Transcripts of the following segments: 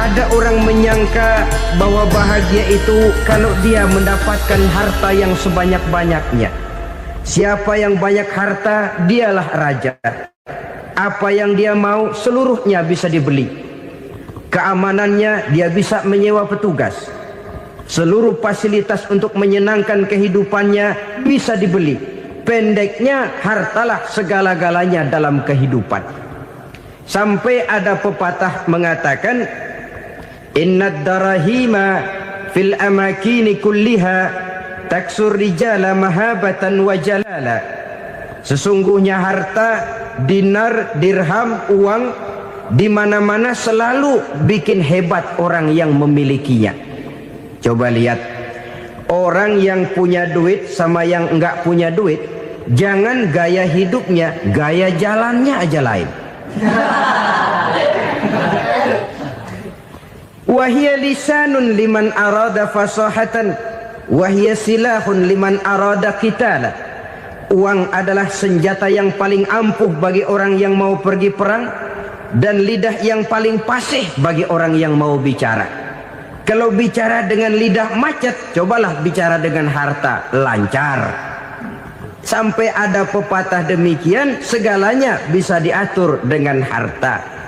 Ada orang menyangka bahwa bahagia itu kalau dia mendapatkan harta yang sebanyak-banyaknya. Siapa yang banyak harta, dialah raja. Apa yang dia mau, seluruhnya bisa dibeli. Keamanannya, dia bisa menyewa petugas. Seluruh fasilitas untuk menyenangkan kehidupannya bisa dibeli. Pendeknya, hartalah segala-galanya dalam kehidupan. Sampai ada pepatah mengatakan, Innad darahima fil amakini kulliha taksur rijala mahabatan wa jalala. Sesungguhnya harta, dinar, dirham, uang di mana-mana selalu bikin hebat orang yang memilikinya. Coba lihat, orang yang punya duit sama yang enggak punya duit, jangan gaya hidupnya, gaya jalannya aja lain. Wahia lisanun liman arada fasahatan, wahia silahun liman arada qitala. Uang adalah senjata yang paling ampuh bagi orang yang mau pergi perang, dan lidah yang paling fasih bagi orang yang mau bicara. Kalau bicara dengan lidah macet, cobalah bicara dengan harta, lancar. Sampai ada pepatah demikian, segalanya bisa diatur dengan harta.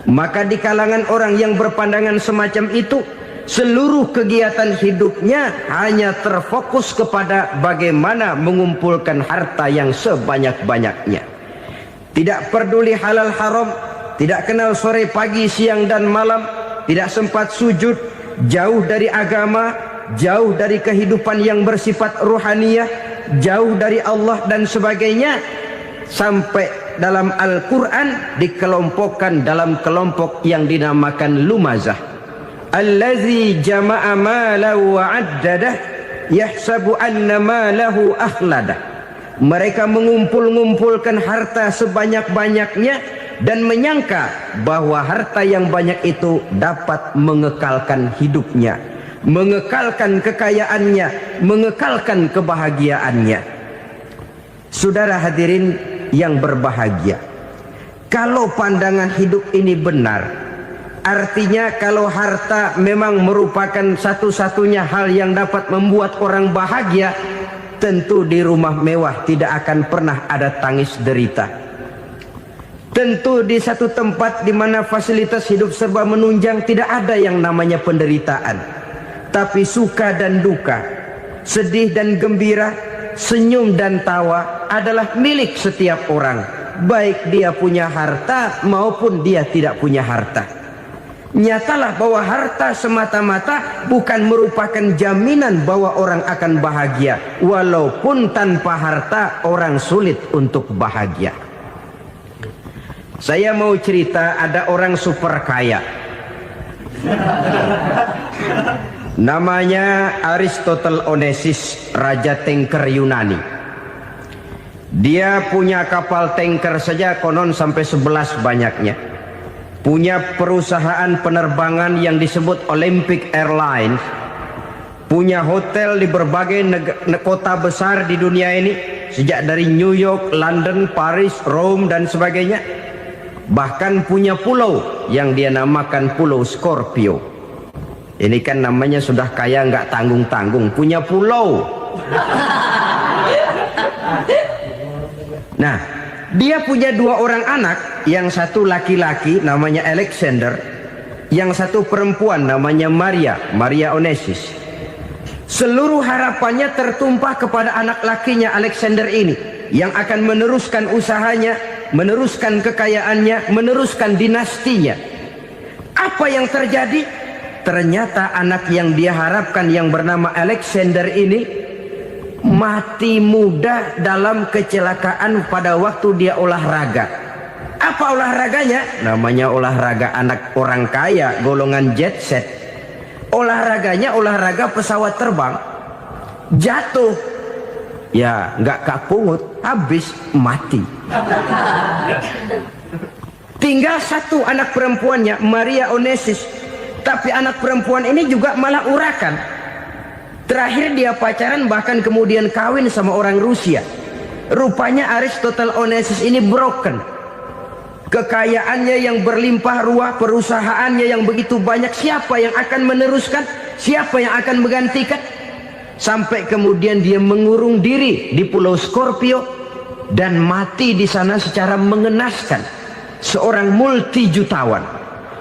Maka di kalangan orang yang berpandangan semacam itu, seluruh kegiatan hidupnya hanya terfokus kepada bagaimana mengumpulkan harta yang sebanyak-banyaknya. Tidak peduli halal haram, tidak kenal sore pagi siang dan malam, tidak sempat sujud, jauh dari agama, jauh dari kehidupan yang bersifat ruhaniyah, jauh dari Allah dan sebagainya. Sampai dalam Al-Quran dikelompokkan dalam kelompok yang dinamakan lumazah. Allazi jama'a malahu wa'addadah yahsabu anna malahu akhladah. Mereka mengumpul-ngumpulkan harta sebanyak-banyaknya dan menyangka bahwa harta yang banyak itu dapat mengekalkan hidupnya, mengekalkan kekayaannya, mengekalkan kebahagiaannya. Saudara hadirin yang berbahagia, kalau pandangan hidup ini benar, artinya kalau harta memang merupakan satu-satunya hal yang dapat membuat orang bahagia, tentu di rumah mewah tidak akan pernah ada tangis derita. Tentu di satu tempat di mana fasilitas hidup serba menunjang tidak ada yang namanya penderitaan. Tapi suka dan duka, sedih dan gembira, senyum dan tawa adalah milik setiap orang, baik dia punya harta maupun dia tidak punya harta. Nyatalah bahwa harta semata-mata bukan merupakan jaminan bahwa orang akan bahagia, walaupun tanpa harta orang sulit untuk bahagia. Saya mau cerita, ada orang super kaya, namanya Aristotle Onesius, raja tanker Yunani. Dia punya kapal tanker saja konon sampai 11 banyaknya. Punya perusahaan penerbangan yang disebut Olympic Airlines. Punya hotel di berbagai kota besar di dunia ini, sejak dari New York, London, Paris, Rome dan sebagainya. Bahkan punya pulau yang dia namakan Pulau Scorpio. Ini kan namanya sudah kaya nggak tanggung-tanggung, punya pulau. Nah, dia punya 2 orang anak, yang satu laki-laki namanya Alexander, yang satu perempuan namanya Maria Onesius. Seluruh harapannya tertumpah kepada anak lakinya Alexander ini, yang akan meneruskan usahanya, meneruskan kekayaannya, meneruskan dinastinya. Apa yang terjadi? Ternyata anak yang dia harapkan yang bernama Alexander ini mati muda dalam kecelakaan pada waktu dia olahraga. Apa olahraganya? Namanya olahraga anak orang kaya, golongan jet set. Olahraganya olahraga pesawat terbang. Jatuh, ya nggak kapungut, habis mati. Tinggal satu anak perempuannya, Maria Onesius. Tapi anak perempuan ini juga malah urakan. Terakhir dia pacaran, bahkan kemudian kawin sama orang Rusia. Rupanya Aristotle Onesius ini broken. kekayaannya yang berlimpah ruah, perusahaannya yang begitu banyak, siapa yang akan meneruskan? Siapa yang akan menggantikan? Sampai kemudian dia mengurung diri di Pulau Scorpio dan mati di sana secara mengenaskan. Seorang multi jutawan,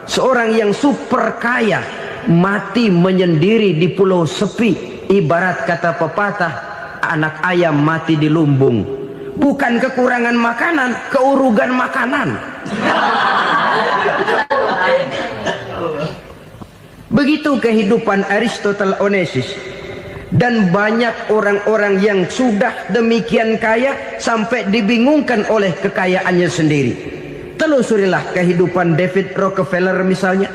seorang yang super kaya, mati menyendiri di pulau sepi. Ibarat kata pepatah, anak ayam mati di lumbung. Bukan kekurangan makanan, keurugan makanan. Begitu kehidupan Aristotle Onassis. Dan banyak orang-orang yang sudah demikian kaya sampai dibingungkan oleh kekayaannya sendiri. Telusurilah kehidupan David Rockefeller misalnya,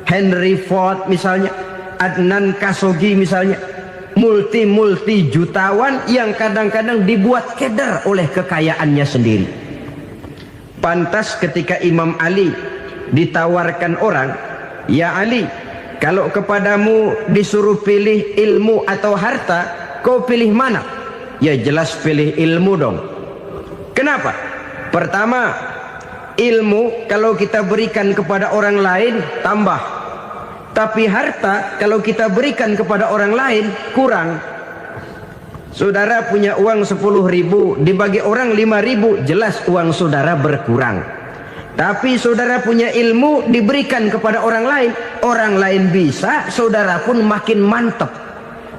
Henry Ford misalnya, Adnan Khashoggi misalnya. Multi jutawan yang kadang-kadang dibuat keder oleh kekayaannya sendiri. Pantas ketika Imam Ali ditawarkan orang, "Ya Ali, kalau kepadamu disuruh pilih ilmu atau harta, kau pilih mana?" Ya jelas pilih ilmu dong. Kenapa? Pertama, ilmu kalau kita berikan kepada orang lain tambah. Tapi harta kalau kita berikan kepada orang lain kurang. Saudara punya uang 10.000, dibagi orang 5.000, jelas uang saudara berkurang. Tapi saudara punya ilmu diberikan kepada orang lain bisa, saudara pun makin mantap.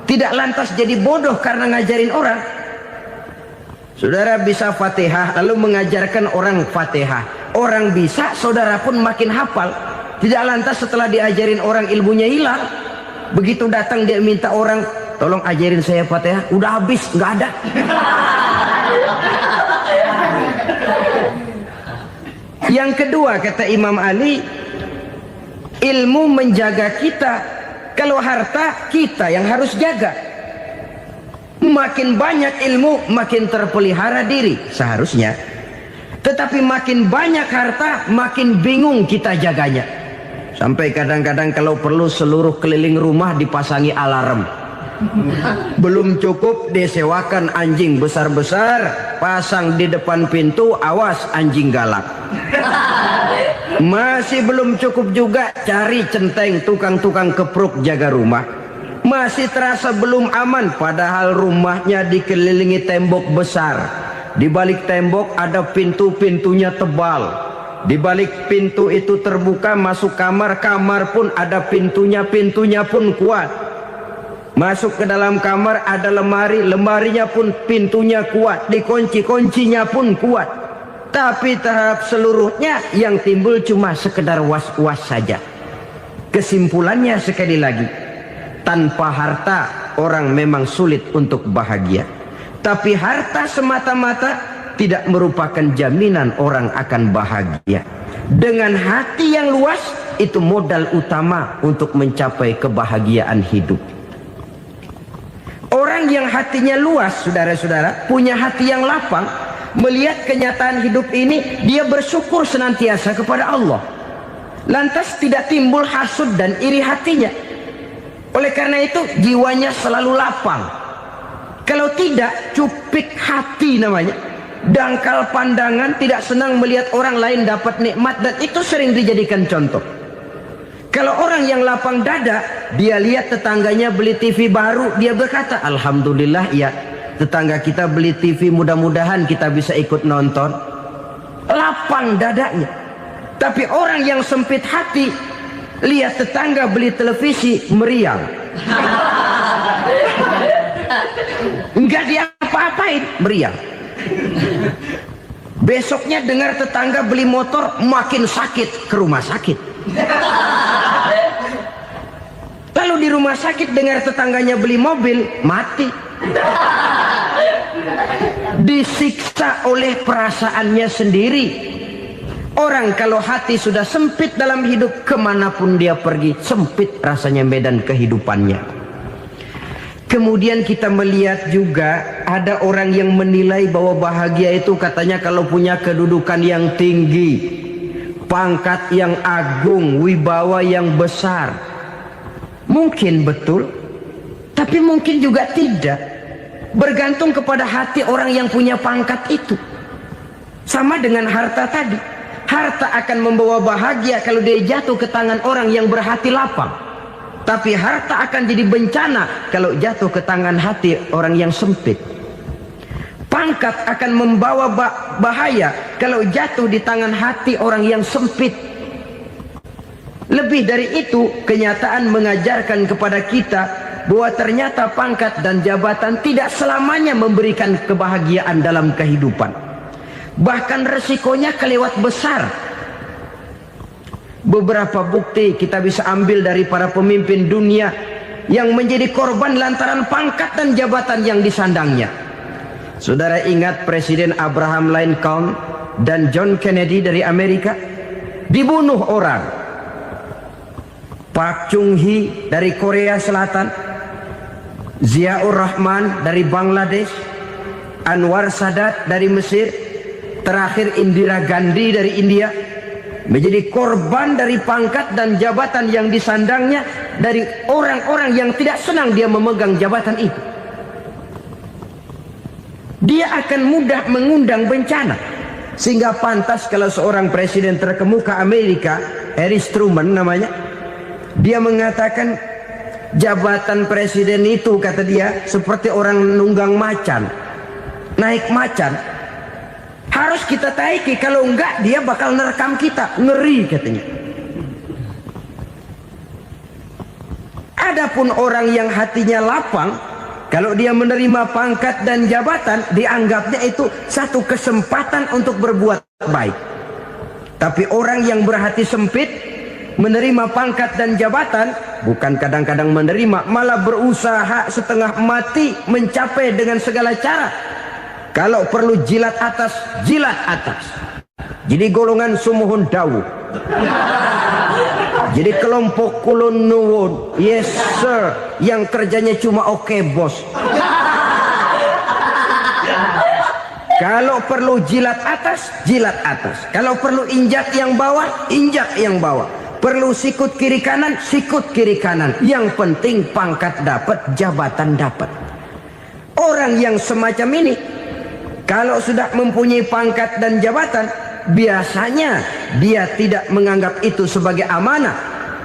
Tidak lantas jadi bodoh karena ngajarin orang. Saudara bisa Fatihah lalu mengajarkan orang Fatihah, orang bisa, saudara pun makin hafal. Tidak lantas setelah diajarin orang ilmunya hilang. Begitu datang dia minta orang, "Tolong ajarin saya Fatihah." Udah habis, nggak ada. Yang kedua kata Imam Ali, ilmu menjaga kita. Kalau harta kita yang harus jaga. Makin banyak ilmu makin terpelihara diri seharusnya. Tetapi makin banyak harta makin bingung kita jaganya. Sampai kadang-kadang kalau perlu seluruh keliling rumah dipasangi alarm. Belum cukup disewakan anjing besar-besar, pasang di depan pintu, awas anjing galak. Masih belum cukup juga, cari centeng tukang-tukang kepruk jaga rumah. Masih terasa belum aman, padahal rumahnya dikelilingi tembok besar. Di balik tembok ada pintu-pintunya tebal. Di balik pintu itu terbuka masuk kamar, kamar pun ada pintunya, pintunya pun kuat. Masuk ke dalam kamar ada lemari, lemarinya pun pintunya kuat, dikunci, kuncinya pun kuat. Tapi terhadap seluruhnya yang timbul cuma sekedar was-was saja. Kesimpulannya sekali lagi, tanpa harta orang memang sulit untuk bahagia. Tapi harta semata-mata tidak merupakan jaminan orang akan bahagia. Dengan hati yang luas, itu modal utama untuk mencapai kebahagiaan hidup. Orang yang hatinya luas, saudara-saudara, punya hati yang lapang, melihat kenyataan hidup ini, dia bersyukur senantiasa kepada Allah. Lantas tidak timbul hasud dan iri hatinya. Oleh karena itu, jiwanya selalu lapang. Kalau tidak, cupik hati namanya. Dangkal pandangan, tidak senang melihat orang lain dapat nikmat, dan itu sering dijadikan contoh. Kalau orang yang lapang dada, dia lihat tetangganya beli TV baru, dia berkata, "Alhamdulillah ya, tetangga kita beli TV, mudah-mudahan kita bisa ikut nonton." Lapang dadanya. Tapi orang yang sempit hati, lihat tetangga beli televisi, meriang. Enggak diapa-apain, meriang. Besoknya dengar tetangga beli motor, makin sakit, ke rumah sakit. Lalu di rumah sakit dengar tetangganya beli mobil, mati. Disiksa oleh perasaannya sendiri. Orang kalau hati sudah sempit dalam hidup, kemanapun dia pergi, sempit rasanya medan kehidupannya. Kemudian kita melihat juga ada orang yang menilai bahwa bahagia itu katanya kalau punya kedudukan yang tinggi, pangkat yang agung, wibawa yang besar. Mungkin betul, tapi mungkin juga tidak. Bergantung kepada hati orang yang punya pangkat itu. Sama dengan harta tadi. Harta akan membawa bahagia kalau dia jatuh ke tangan orang yang berhati lapang. Tapi harta akan jadi bencana kalau jatuh ke tangan hati orang yang sempit. Pangkat akan membawa bahaya kalau jatuh di tangan hati orang yang sempit. Lebih dari itu, kenyataan mengajarkan kepada kita bahwa ternyata pangkat dan jabatan tidak selamanya memberikan kebahagiaan dalam kehidupan. Bahkan resikonya kelewat besar. Beberapa bukti kita bisa ambil dari para pemimpin dunia yang menjadi korban lantaran pangkat dan jabatan yang disandangnya. Saudara ingat Presiden Abraham Lincoln dan John Kennedy dari Amerika? Dibunuh orang. Park Chung-hee dari Korea Selatan, Ziaur Rahman dari Bangladesh, Anwar Sadat dari Mesir, terakhir Indira Gandhi dari India, menjadi korban dari pangkat dan jabatan yang disandangnya dari orang-orang yang tidak senang dia memegang jabatan itu. Dia akan mudah mengundang bencana. Sehingga pantas kalau seorang presiden terkemuka Amerika, Harry Truman namanya, dia mengatakan jabatan presiden itu, kata dia, seperti orang nunggang macan, naik macan. Harus kita taiki, kalau enggak dia bakal nerekam kita. Ngeri katanya. Adapun orang yang hatinya lapang, kalau dia menerima pangkat dan jabatan, dianggapnya itu satu kesempatan untuk berbuat baik. Tapi orang yang berhati sempit, menerima pangkat dan jabatan, bukan kadang-kadang menerima, malah berusaha setengah mati mencapai dengan segala cara. Kalau perlu jilat atas, jilat atas. Jadi golongan sumuhun dawu. Jadi kelompok kulon nuwun, yes sir, yang kerjanya cuma oke bos. Kalau perlu jilat atas, jilat atas. Kalau perlu injak yang bawah, injak yang bawah. Perlu sikut kiri kanan, sikut kiri kanan. Yang penting pangkat dapat, jabatan dapat. Orang yang semacam ini, kalau sudah mempunyai pangkat dan jabatan, biasanya dia tidak menganggap itu sebagai amanah,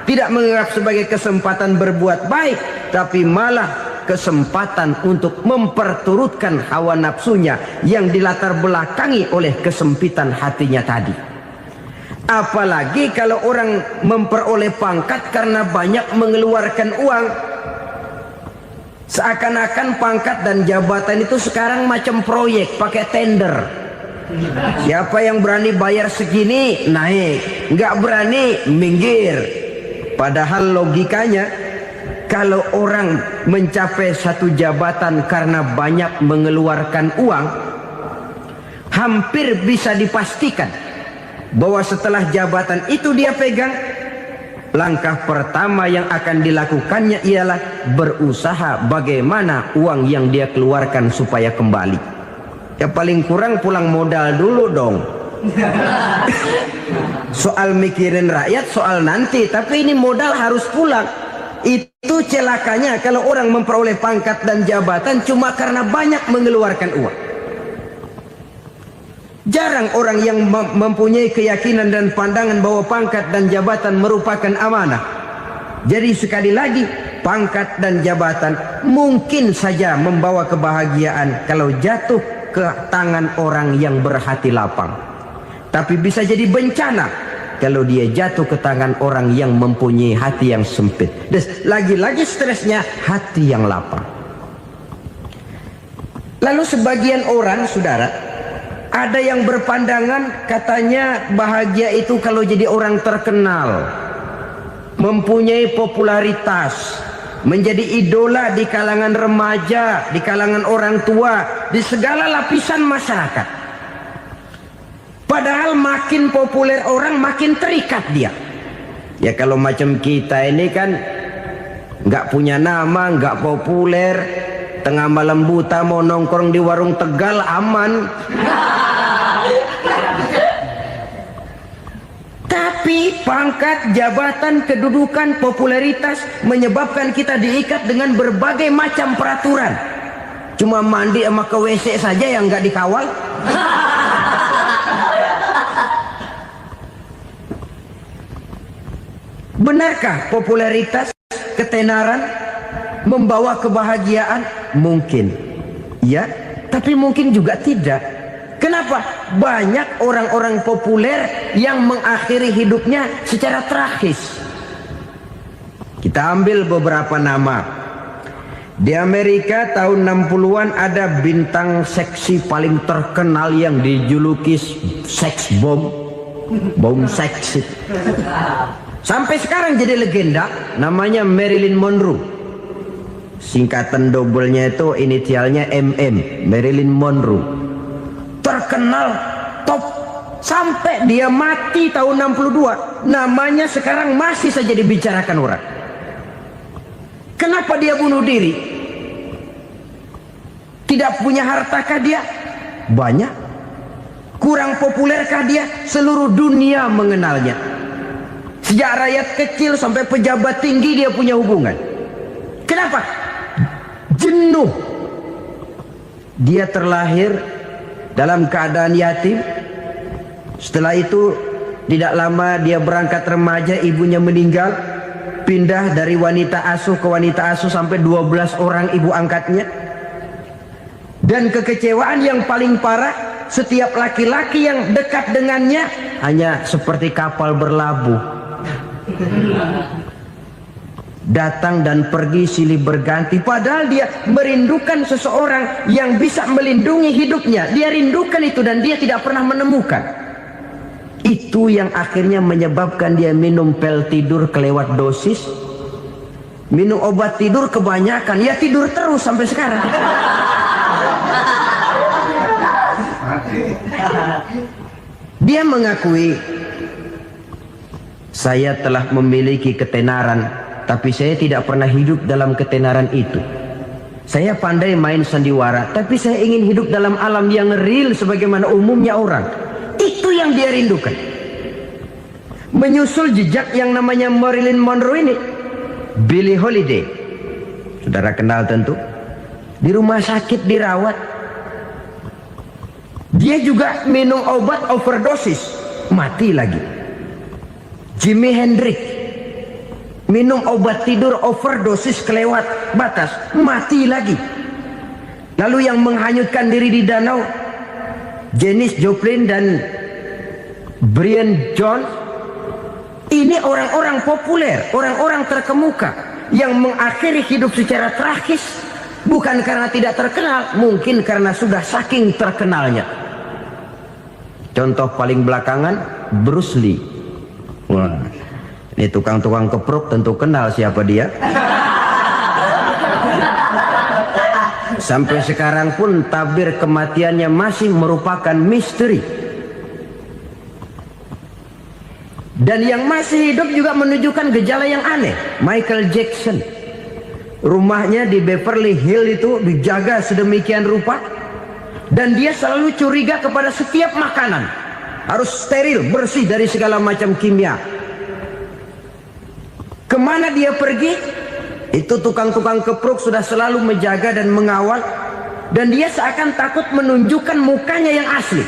tidak menganggap sebagai kesempatan berbuat baik, tapi malah kesempatan untuk memperturutkan hawa nafsunya yang dilatar belakangi oleh kesempitan hatinya tadi. Apalagi kalau orang memperoleh pangkat karena banyak mengeluarkan uang. Seakan-akan pangkat dan jabatan itu sekarang macam proyek, pakai tender. Siapa yang berani bayar segini, naik. Nggak berani, minggir. Padahal logikanya, kalau orang mencapai satu jabatan karena banyak mengeluarkan uang, hampir bisa dipastikan bahwa setelah jabatan itu dia pegang, langkah pertama yang akan dilakukannya ialah berusaha bagaimana uang yang dia keluarkan supaya kembali. Ya paling kurang pulang modal dulu dong. Soal mikirin rakyat soal nanti, tapi ini modal harus pulang. Itu celakanya kalau orang memperoleh pangkat dan jabatan cuma karena banyak mengeluarkan uang. Jarang orang yang mempunyai keyakinan dan pandangan bahwa pangkat dan jabatan merupakan amanah. Jadi sekali lagi, pangkat dan jabatan mungkin saja membawa kebahagiaan kalau jatuh ke tangan orang yang berhati lapang. Tapi bisa jadi bencana kalau dia jatuh ke tangan orang yang mempunyai hati yang sempit. Dan lagi-lagi stresnya hati yang lapang. Lalu sebagian orang, saudara, ada yang berpandangan katanya bahagia itu kalau jadi orang terkenal, mempunyai popularitas, menjadi idola di kalangan remaja, di kalangan orang tua, di segala lapisan masyarakat. Padahal makin populer orang makin terikat dia. Ya kalau macam kita ini kan nggak punya nama, nggak populer, tengah malam buta mau nongkrong di warung Tegal aman. Tapi pangkat, jabatan, kedudukan, popularitas menyebabkan kita diikat dengan berbagai macam peraturan. Cuma mandi sama ke WC saja yang nggak dikawal. Benarkah popularitas, ketenaran membawa kebahagiaan? Mungkin ya, tapi mungkin juga tidak. Kenapa? Banyak orang-orang populer yang mengakhiri hidupnya secara tragis. Kita ambil beberapa nama. Di Amerika tahun 60-an ada bintang seksi paling terkenal yang dijuluki sex bomb, bom seks. Sampai sekarang jadi legenda, namanya Marilyn Monroe. Singkatan dobelnya itu inisialnya MM, Marilyn Monroe. Terkenal, top, sampai dia mati tahun 62. Namanya sekarang masih saja dibicarakan orang. Kenapa dia bunuh diri? Tidak punya hartakah dia? Banyak. Kurang populerkah dia? Seluruh dunia mengenalnya. Sejak rakyat kecil sampai pejabat tinggi dia punya hubungan. Kenapa? Jenuh. Dia terlahir dalam keadaan yatim. Setelah itu tidak lama dia berangkat remaja, ibunya meninggal. Pindah dari wanita asuh ke wanita asuh sampai 12 orang ibu angkatnya. Dan kekecewaan yang paling parah, setiap laki-laki yang dekat dengannya hanya seperti kapal berlabuh. Datang dan pergi silih berganti. Padahal dia merindukan seseorang yang bisa melindungi hidupnya. Dia rindukan itu dan dia tidak pernah menemukan. Itu yang akhirnya menyebabkan dia minum pil tidur kelewat dosis, minum obat tidur kebanyakan, ya tidur terus sampai sekarang. Dia mengakui, saya telah memiliki ketenaran, tapi saya tidak pernah hidup dalam ketenaran itu. Saya pandai main sandiwara, tapi saya ingin hidup dalam alam yang real sebagaimana umumnya orang. Itu yang dia rindukan. Menyusul jejak yang namanya Marilyn Monroe ini, Billie Holiday, saudara kenal tentu. Di rumah sakit dirawat. Dia juga minum obat overdosis, mati lagi. Jimi Hendrix minum obat tidur overdosis kelewat batas, mati lagi. Lalu yang menghanyutkan diri di danau, Janis Joplin dan Brian Jones. Ini orang-orang populer, orang-orang terkemuka yang mengakhiri hidup secara tragis, bukan karena tidak terkenal, mungkin karena sudah saking terkenalnya. Contoh paling belakangan, Bruce Lee. Wah, ini tukang-tukang kepruk tentu kenal siapa dia. Sampai sekarang pun tabir kematiannya masih merupakan misteri. Dan yang masih hidup juga menunjukkan gejala yang aneh. Michael Jackson, rumahnya di Beverly Hills itu dijaga sedemikian rupa, dan dia selalu curiga kepada setiap makanan harus steril, bersih dari segala macam kimia. Kemana dia pergi, itu tukang-tukang kepruk sudah selalu menjaga dan mengawal, dan dia seakan takut menunjukkan mukanya yang asli.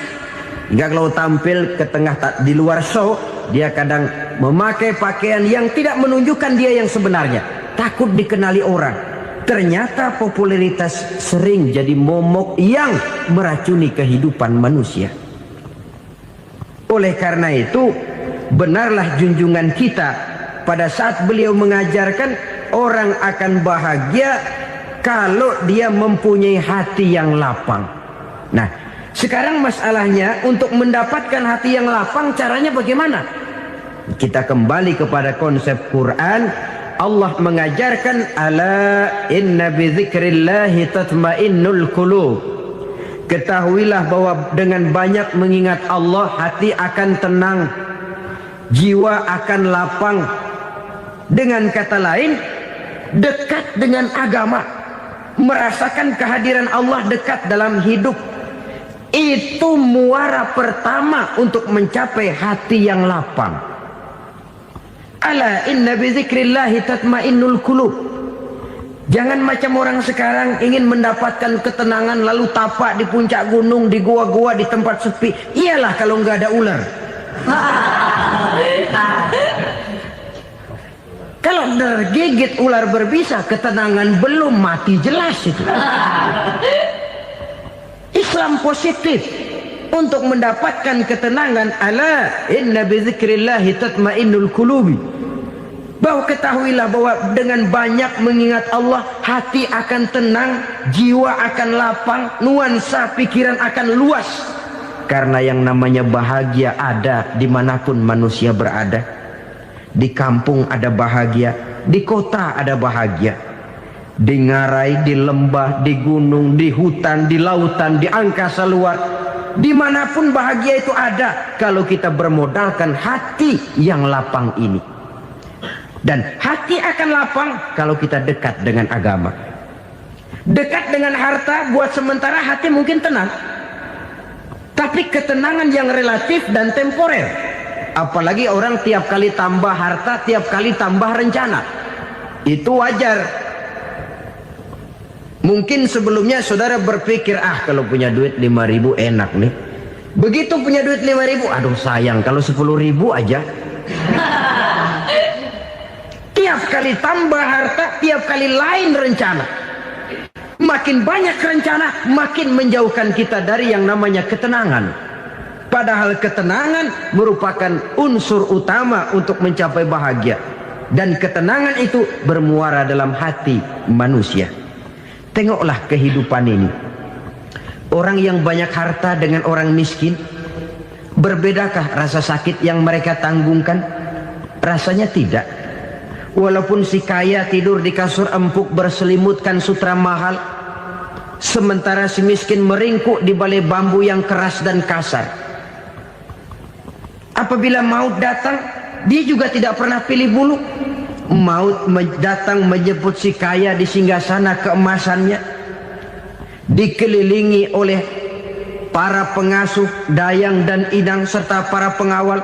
Hingga kalau tampil ke tengah di luar show, dia kadang memakai pakaian yang tidak menunjukkan dia yang sebenarnya, takut dikenali orang. Ternyata popularitas sering jadi momok yang meracuni kehidupan manusia. Oleh karena itu, benarlah junjungan kita pada saat beliau mengajarkan orang akan bahagia kalau dia mempunyai hati yang lapang. Nah, sekarang masalahnya untuk mendapatkan hati yang lapang, caranya bagaimana? Kita kembali kepada konsep Quran. Allah mengajarkan, ala inna bidzikrillahi tatmainnul qulub. Ketahuilah bahwa dengan banyak mengingat Allah, hati akan tenang, jiwa akan lapang. Dengan kata lain, dekat dengan agama, merasakan kehadiran Allah dekat dalam hidup. Itu muara pertama untuk mencapai hati yang lapang. Ala inna bizikrillahi tatmainnul qulub. Jangan macam orang sekarang ingin mendapatkan ketenangan lalu tapak di puncak gunung, di gua-gua, di tempat sepi. Iyalah kalau nggak ada ular. Kalau tergigit ular berbisa, ketenangan belum, mati jelas itu. Islam positif untuk mendapatkan ketenangan. Ala inna bizikrillahi tatmainnul qulubi. Bahwa ketahuilah bahwa dengan banyak mengingat Allah, hati akan tenang, jiwa akan lapang, nuansa pikiran akan luas. Karena yang namanya bahagia ada dimanapun manusia berada. Di kampung ada bahagia, di kota ada bahagia, di ngarai, di lembah, di gunung, di hutan, di lautan, di angkasa luar, dimanapun bahagia itu ada kalau kita bermodalkan hati yang lapang ini. Dan hati akan lapang kalau kita dekat dengan agama. Dekat dengan harta buat sementara hati mungkin tenang, tapi ketenangan yang relatif dan temporer. Apalagi orang tiap kali tambah harta, tiap kali tambah rencana. Itu wajar. Mungkin sebelumnya saudara berpikir, kalau punya duit 5.000 enak nih. Begitu punya duit 5.000, aduh sayang kalau 10.000 aja. Tiap kali tambah harta, tiap kali lain rencana. Makin banyak rencana, makin menjauhkan kita dari yang namanya ketenangan. Padahal ketenangan merupakan unsur utama untuk mencapai bahagia. Dan ketenangan itu bermuara dalam hati manusia. Tengoklah kehidupan ini. Orang yang banyak harta dengan orang miskin, berbedakah rasa sakit yang mereka tanggungkan? Rasanya tidak. Walaupun si kaya tidur di kasur empuk berselimutkan sutra mahal, sementara si miskin meringkuk di balai bambu yang keras dan kasar. Apabila maut datang, dia juga tidak pernah pilih bulu. Maut datang menjemput si kaya di singgasana keemasannya, dikelilingi oleh para pengasuh, dayang dan inang serta para pengawal.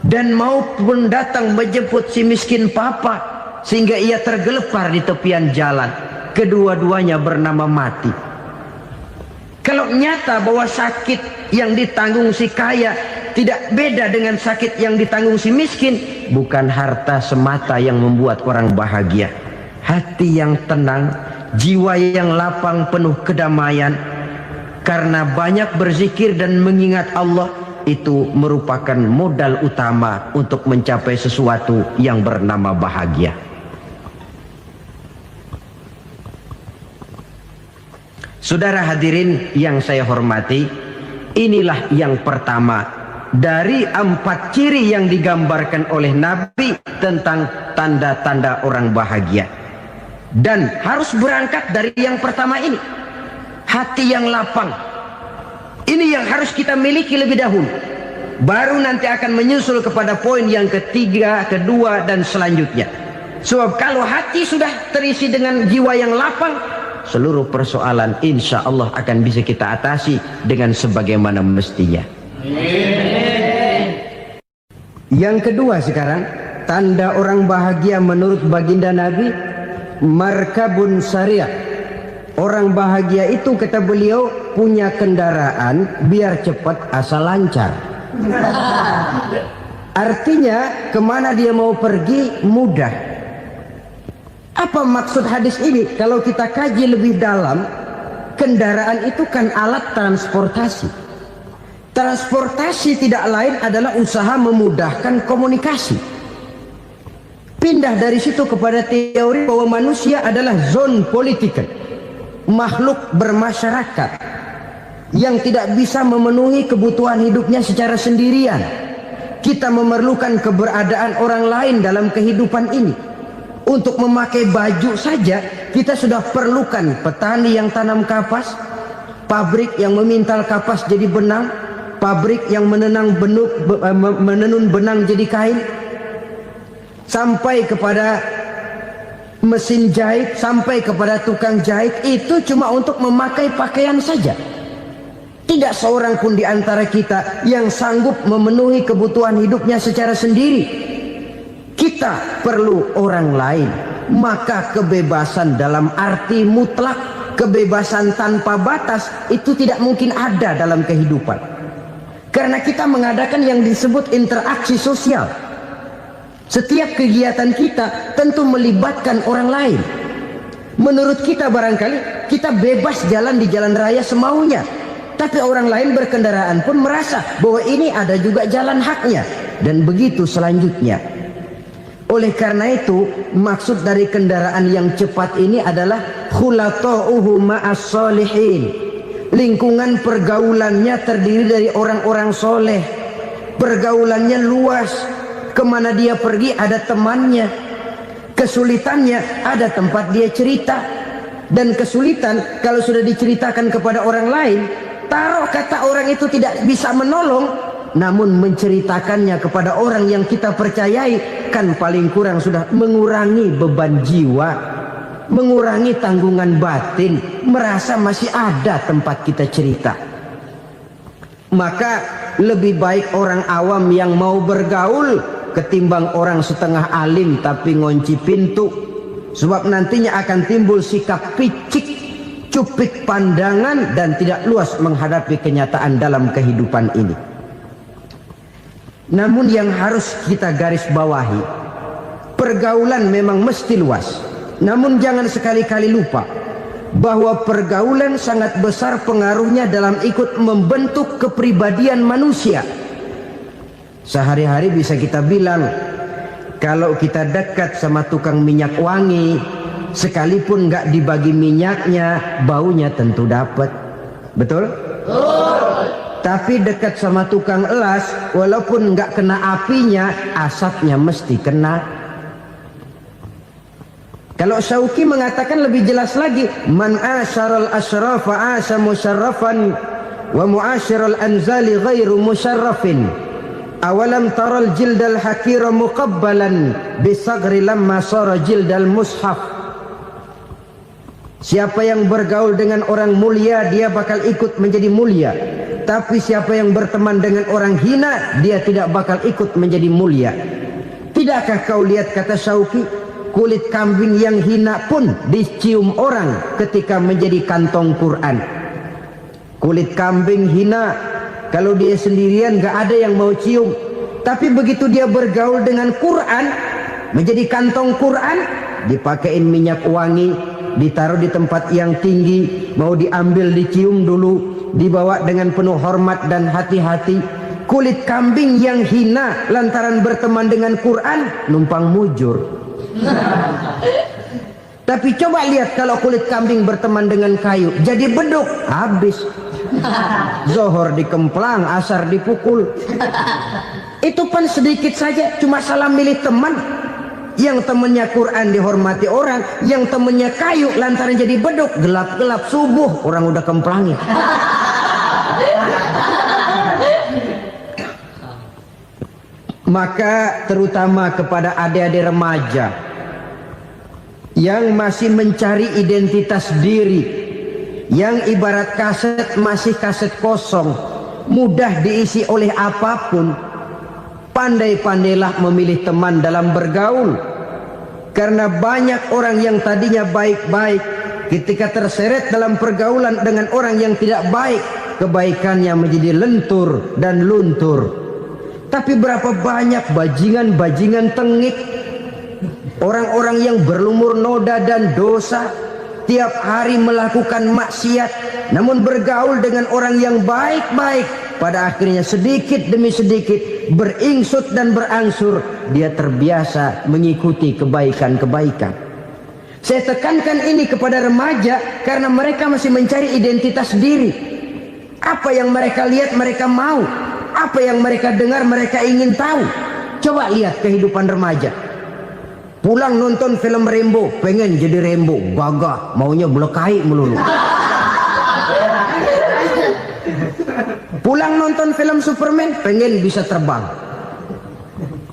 Dan maut pun datang menjemput si miskin papa, sehingga ia tergelepar di tepian jalan. Kedua-duanya bernama mati. Kalau nyata bahwa sakit yang ditanggung si kaya tidak beda dengan sakit yang ditanggung si miskin, bukan harta semata yang membuat orang bahagia. Hati yang tenang, jiwa yang lapang penuh kedamaian, karena banyak berzikir dan mengingat Allah, itu merupakan modal utama untuk mencapai sesuatu yang bernama bahagia. Saudara hadirin yang saya hormati, inilah yang pertama dari 4 ciri yang digambarkan oleh Nabi tentang tanda-tanda orang bahagia. Dan harus berangkat dari yang pertama ini, hati yang lapang. Ini yang harus kita miliki lebih dahulu. Baru nanti akan menyusul kepada poin yang ketiga, kedua, dan selanjutnya. Sebab kalau hati sudah terisi dengan jiwa yang lapang, seluruh persoalan insya Allah akan bisa kita atasi dengan sebagaimana mestinya. Yang kedua sekarang, tanda orang bahagia menurut baginda Nabi, markabun syariah. Orang bahagia itu, kata beliau, punya kendaraan biar cepat asal lancar. Artinya kemana dia mau pergi mudah. Apa maksud hadis ini? Kalau kita kaji lebih dalam, kendaraan itu kan alat transportasi. Transportasi tidak lain adalah usaha memudahkan komunikasi. Pindah dari situ kepada teori bahwa manusia adalah zon political, makhluk bermasyarakat yang tidak bisa memenuhi kebutuhan hidupnya secara sendirian. Kita memerlukan keberadaan orang lain dalam kehidupan ini. Untuk memakai baju saja kita sudah perlukan petani yang tanam kapas, pabrik yang memintal kapas jadi benang, pabrik yang menenun benang jadi kain, sampai kepada mesin jahit, sampai kepada tukang jahit. Itu cuma untuk memakai pakaian saja. Tidak seorang pun di antara kita yang sanggup memenuhi kebutuhan hidupnya secara sendiri. Kita perlu orang lain. Maka kebebasan dalam arti mutlak, kebebasan tanpa batas, itu tidak mungkin ada dalam kehidupan. Karena kita mengadakan yang disebut interaksi sosial. Setiap kegiatan kita tentu melibatkan orang lain. Menurut kita barangkali kita bebas jalan di jalan raya semaunya, tapi orang lain berkendaraan pun merasa bahwa ini ada juga jalan haknya, dan begitu selanjutnya. Oleh karena itu, maksud dari kendaraan yang cepat ini adalah khulata'uhu ma'as solihin. Lingkungan pergaulannya terdiri dari orang-orang soleh. Pergaulannya luas. Kemana dia pergi ada temannya. Kesulitannya ada tempat dia cerita. Dan kesulitan kalau sudah diceritakan kepada orang lain, taruh kata orang itu tidak bisa menolong, namun menceritakannya kepada orang yang kita percayai, kan paling kurang sudah mengurangi beban jiwa, mengurangi tanggungan batin, merasa masih ada tempat kita cerita. Maka lebih baik orang awam yang mau bergaul ketimbang orang setengah alim tapi ngunci pintu. Sebab nantinya akan timbul sikap picik, cupik pandangan, dan tidak luas menghadapi kenyataan dalam kehidupan ini. Namun yang harus kita garis bawahi, pergaulan memang mesti luas. Namun jangan sekali-kali lupa bahwa pergaulan sangat besar pengaruhnya dalam ikut membentuk kepribadian manusia. Sehari-hari bisa kita bilang, kalau kita dekat sama tukang minyak wangi, sekalipun nggak dibagi minyaknya, baunya tentu dapat. Betul? Tapi dekat sama tukang elas, walaupun nggak kena apinya, asapnya mesti kena. Kalau Syauqi mengatakan lebih jelas lagi, man asyaral asrafa asa musyarrafan wa muasyiral anzali ghairu musyarrafin. Awalam taral jildal hakira muqabbalan bisagri lamma sara jildal mushaf. Siapa yang bergaul dengan orang mulia, dia bakal ikut menjadi mulia. Tapi siapa yang berteman dengan orang hina, dia tidak bakal ikut menjadi mulia. Tidakkah kau lihat, kata Syauqi, kulit kambing yang hina pun dicium orang ketika menjadi kantong Quran. Kulit kambing hina, kalau dia sendirian gak ada yang mau cium. Tapi begitu dia bergaul dengan Quran, menjadi kantong Quran, dipakein minyak wangi, ditaruh di tempat yang tinggi, mau diambil dicium dulu, dibawa dengan penuh hormat dan hati-hati. Kulit kambing yang hina lantaran berteman dengan Quran, numpang mujur. Tapi coba lihat kalau kulit kambing berteman dengan kayu, jadi beduk, habis. Zohor dikemplang, asar dipukul. Itu pun sedikit saja, cuma salah milih teman. Yang temannya Quran dihormati orang, yang temannya kayu lantaran jadi beduk, gelap-gelap subuh orang udah kemplangin. Maka terutama kepada adik-adik remaja yang masih mencari identitas diri, yang ibarat kaset masih kaset kosong, mudah diisi oleh apapun, pandai-pandailah memilih teman dalam bergaul. Karena banyak orang yang tadinya baik-baik, ketika terseret dalam pergaulan dengan orang yang tidak baik, kebaikannya menjadi lentur dan luntur. Tapi berapa banyak bajingan-bajingan tengik, orang-orang yang berlumur noda dan dosa, tiap hari melakukan maksiat, namun bergaul dengan orang yang baik-baik, pada akhirnya sedikit demi sedikit beringsut dan berangsur dia terbiasa mengikuti kebaikan-kebaikan. Saya tekankan ini kepada remaja karena mereka masih mencari identitas diri. Apa yang mereka lihat mereka mau, apa yang mereka dengar mereka ingin tahu. Coba lihat kehidupan remaja. Pulang nonton film Rambo, pengen jadi Rambo, gagah, maunya belekai melulu. Pulang nonton film Superman, pengen bisa terbang.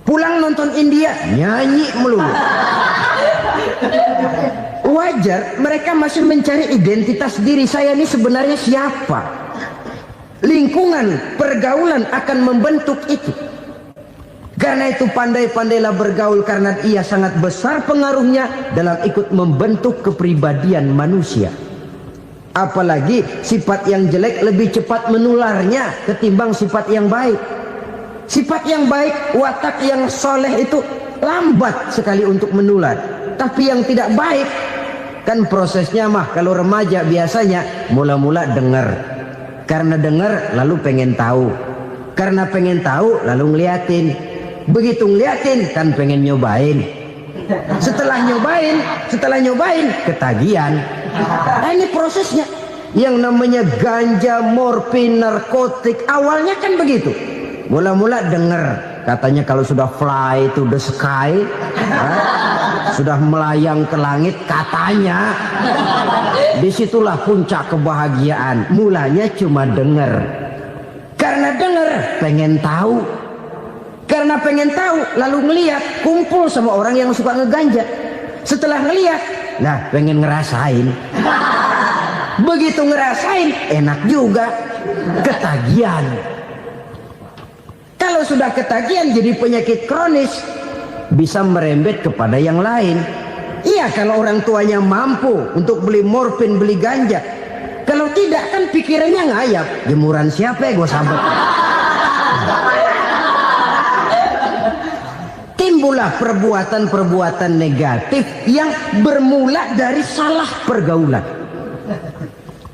Pulang nonton India, nyanyi melulu. Wajar, mereka masih mencari identitas diri. Saya ini sebenarnya siapa? Lingkungan, pergaulan akan membentuk itu. Karena itu pandai-pandailah bergaul, karena ia sangat besar pengaruhnya dalam ikut membentuk kepribadian manusia. Apalagi sifat yang jelek lebih cepat menularnya ketimbang sifat yang baik. Sifat yang baik, watak yang soleh itu lambat sekali untuk menular. Tapi yang tidak baik kan prosesnya mah kalau remaja biasanya mula-mula dengar. Karena dengar lalu pengen tahu. Karena pengen tahu lalu ngeliatin. Begitu ngeliatin kan pengen nyobain. Setelah nyobain ketagihan. Nah, ini prosesnya. Yang namanya ganja, morfin, narkotik awalnya kan begitu. Mula-mula dengar katanya kalau sudah fly to the sky, sudah melayang ke langit katanya, disitulah puncak kebahagiaan. Mulanya cuma dengar. Karena dengar pengen tahu. Karena pengen tahu lalu ngeliat, kumpul sama orang yang suka ngeganja. Setelah ngeliat, nah pengen ngerasain. Begitu ngerasain enak juga, ketagihan. Kalau sudah ketagihan jadi penyakit kronis, bisa merembet kepada yang lain. Iya, kalau orang tuanya mampu untuk beli morfin, beli ganja. Kalau tidak kan pikirannya ngayap, jemuran siapa ya gue sambut. Timbullah perbuatan-perbuatan negatif yang bermula dari salah pergaulan.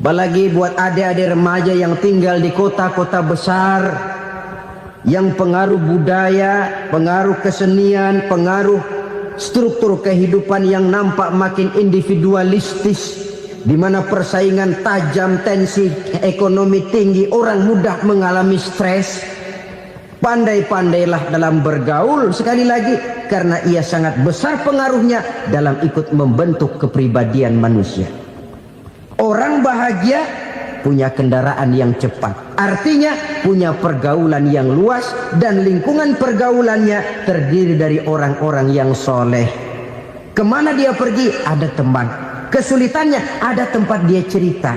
Apalagi buat adik-adik remaja yang tinggal di kota-kota besar, yang pengaruh budaya, pengaruh kesenian, pengaruh struktur kehidupan yang nampak makin individualistis, di mana persaingan tajam, tensi ekonomi tinggi, orang mudah mengalami stres. Pandai-pandailah dalam bergaul, sekali lagi, karena ia sangat besar pengaruhnya dalam ikut membentuk kepribadian manusia. Orang bahagia punya kendaraan yang cepat, artinya punya pergaulan yang luas, dan lingkungan pergaulannya terdiri dari orang-orang yang soleh. Kemana dia pergi ada teman, kesulitannya ada tempat dia cerita.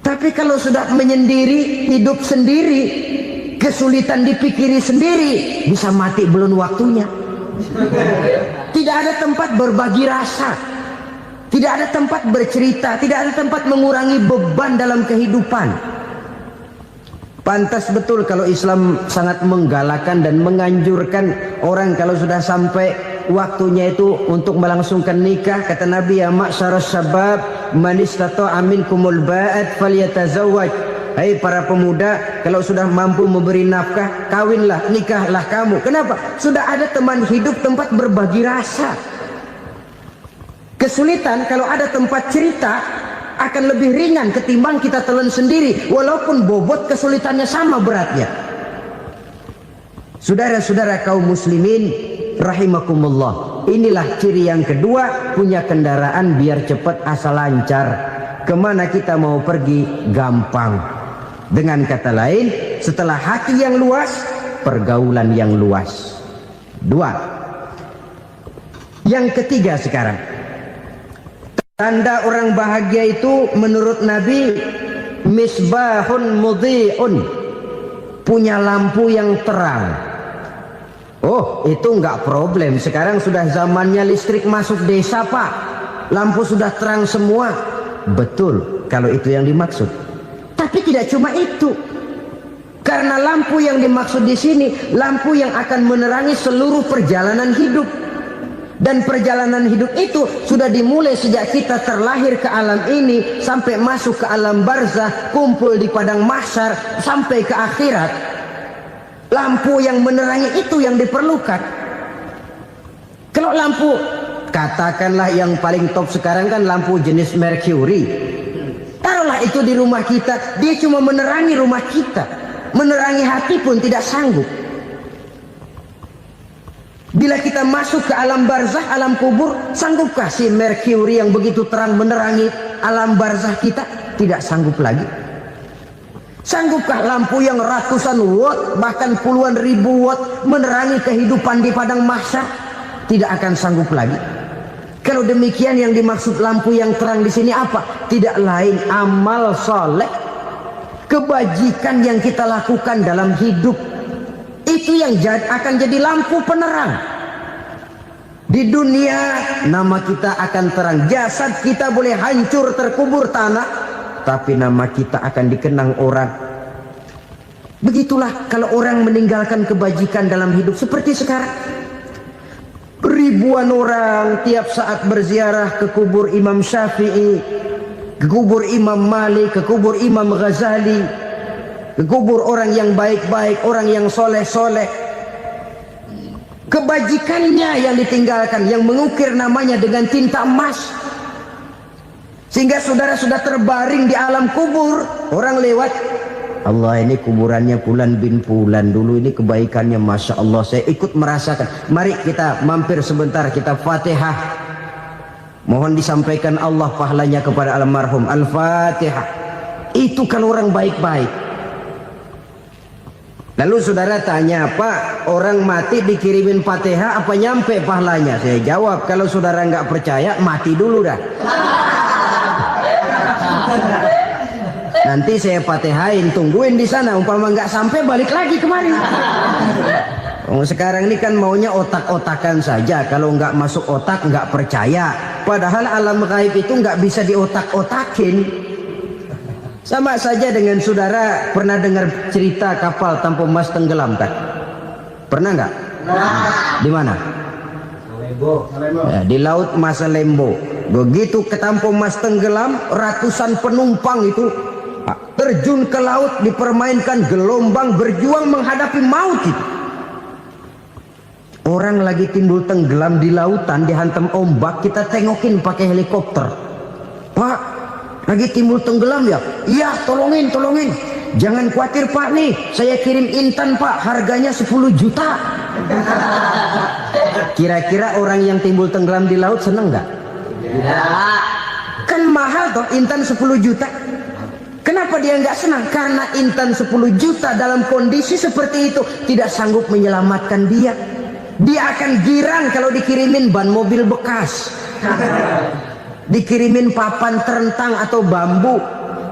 Tapi kalau sudah menyendiri, hidup sendiri, kesulitan dipikiri sendiri, bisa mati belum waktunya. Tidak ada tempat berbagi rasa, tidak ada tempat bercerita, tidak ada tempat mengurangi beban dalam kehidupan. Pantas betul kalau Islam sangat menggalakkan dan menganjurkan orang kalau sudah sampai waktunya itu untuk melangsungkan nikah. Kata Nabi, ya ma'syaras syabab man istata'a minkumul ba'at falyatazawwaj. Hai para pemuda, kalau sudah mampu memberi nafkah, kawinlah, nikahlah kamu. Kenapa? Sudah ada teman hidup, tempat berbagi rasa. Kesulitan kalau ada tempat cerita akan lebih ringan ketimbang kita telan sendiri, walaupun bobot kesulitannya sama beratnya. Saudara-saudara kaum muslimin rahimakumullah, inilah ciri yang kedua, punya kendaraan biar cepat asal lancar. Kemana kita mau pergi gampang. Dengan kata lain, setelah hati yang luas, pergaulan yang luas. Dua. Yang ketiga sekarang, tanda orang bahagia itu menurut Nabi, misbahun mudhi'un, punya lampu yang terang. Oh, itu enggak problem. Sekarang sudah zamannya listrik masuk desa, Pak. Lampu sudah terang semua. Betul, kalau itu yang dimaksud. Tapi tidak cuma itu. Karena lampu yang dimaksud di sini, lampu yang akan menerangi seluruh perjalanan hidup. Dan perjalanan hidup itu sudah dimulai sejak kita terlahir ke alam ini, sampai masuk ke alam barzah, kumpul di padang mahsyar, sampai ke akhirat. Lampu yang menerangi itu yang diperlukan. Kalau lampu, katakanlah yang paling top sekarang kan lampu jenis Mercury. Taruhlah itu di rumah kita, dia cuma menerangi rumah kita, menerangi hati pun tidak sanggup. Bila kita masuk ke alam barzah, alam kubur, sanggupkah si Mercury yang begitu terang menerangi alam barzah kita? Tidak sanggup lagi. Sanggupkah lampu yang ratusan watt, bahkan puluhan ribu watt menerangi kehidupan di padang mahsyar? Tidak akan sanggup lagi. Kalau demikian, yang dimaksud lampu yang terang di sini apa? Tidak lain amal soleh, kebajikan yang kita lakukan dalam hidup. Itu yang akan jadi lampu penerang. Di dunia nama kita akan terang. Jasad kita boleh hancur terkubur tanah, tapi nama kita akan dikenang orang. Begitulah kalau orang meninggalkan kebajikan dalam hidup seperti sekarang. Ribuan orang tiap saat berziarah ke kubur Imam Syafi'i, ke kubur Imam Malik, ke kubur Imam Ghazali, ke kubur orang yang baik-baik, orang yang soleh-soleh. Kebajikannya yang ditinggalkan, yang mengukir namanya dengan tinta emas. Sehingga saudara sudah terbaring di alam kubur, orang lewat, Allah, ini kuburannya Fulan bin Fulan, dulu ini kebaikannya Masya Allah, saya ikut merasakan. Mari kita mampir sebentar, kita Fatihah, mohon disampaikan Allah pahalanya kepada almarhum. Al-Fatihah. Itu kalau orang baik-baik. Lalu saudara tanya, Pak, orang mati dikirimin Fatihah apa nyampe pahalanya? Saya jawab, kalau saudara nggak percaya, mati dulu dah. Nanti saya Fatihain, tungguin di sana, umpama nggak sampai balik lagi kemari. Oh, sekarang ini kan maunya otak-otakan saja, kalau nggak masuk otak nggak percaya. Padahal alam gaib itu nggak bisa diotak-otakin. Sama saja dengan saudara pernah dengar cerita kapal tanpa emas tenggelam kan? Pernah nggak? Di mana? Ya, di laut Masalembo. Begitu ketampo emas tenggelam, ratusan penumpang itu terjun ke laut, dipermainkan gelombang, berjuang menghadapi maut itu. Orang lagi timbul tenggelam di lautan, dihantam ombak, kita tengokin pakai helikopter. Pak, lagi timbul tenggelam ya? Iya, tolongin. Jangan khawatir Pak, nih saya kirim intan Pak, harganya 10 juta. Kira-kira orang yang timbul tenggelam di laut seneng nggak? Kan mahal toh intan 10 juta. Kenapa dia nggak senang? Karena intan 10 juta dalam kondisi seperti itu tidak sanggup menyelamatkan dia. Dia akan girang kalau dikirimin ban mobil bekas, dikirimin papan terentang atau bambu.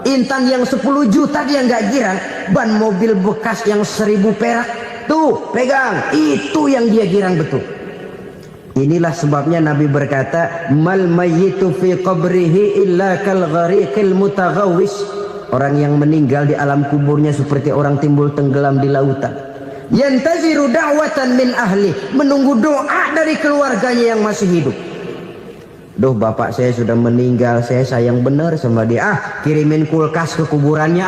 Intan yang 10 juta dia nggak girang, ban mobil bekas yang 1000 perak tuh pegang, itu yang dia girang betul. Inilah sebabnya Nabi berkata, mal mayyitu fi qabrihi illa kal ghariqil mutaghawwis. Orang yang meninggal di alam kuburnya seperti orang timbul tenggelam di lautan. Yantaziru da'watan min ahli, menunggu doa dari keluarganya yang masih hidup. Duh, bapak saya sudah meninggal, saya sayang benar sama dia. Kirimin kulkas ke kuburannya